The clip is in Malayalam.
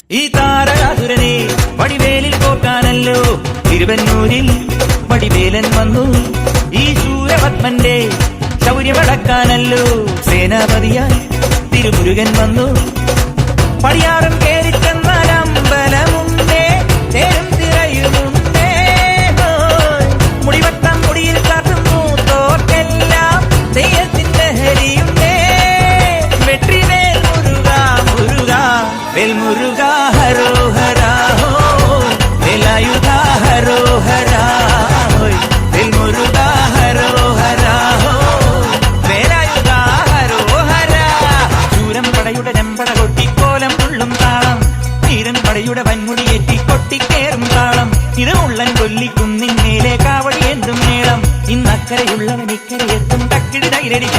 ഈ താരകാസുരനെ വടിവേലിൽ പോക്കാനല്ലോ തിരുവന്നൂരിൽ വടിവേലൻ വന്നു. ഈ ശൂരപത്മന്റെ ശൗര്യമടക്കാനല്ലോ സേനാപതിയായി തിരുമുരുകൻ വന്നു. പടിയാറും കേറിച്ചെന്നാലമ്പലമുണ്ടേ, ചേരും തിരയുമുണ്ടേ, മുടിവട്ടം മുടിയിൽ കാട്ടുന്നു തോക്കെല്ലാം തെയ്യത്തിന്റെ ഹരിയുണ്ടേ. വെട്രിവേൽ മുരുക മുരുക വേൽമുരുക ഹരോഹരാ വേലായുധ ഹരോഹരാ വേൽമുരുക ഹരോഹരാ വേലായുധ ഹരോഹരാ. ശൂരം പടയുടെ ചെമ്പട കൊട്ടിക്കോലം ഉള്ളും താളം, തീരൻ പടയുടെ വൻമുടിയേറ്റി കൊട്ടിക്കേറും താളം. ഇത് ഉള്ളൻ കൊല്ലിക്കുന്നിന്മേലെ കാവടി എന്തും മേളം. ഇന്നക്കരയുള്ളവൻ ഇക്കരയെത്തും തക്കിടി തൈരടി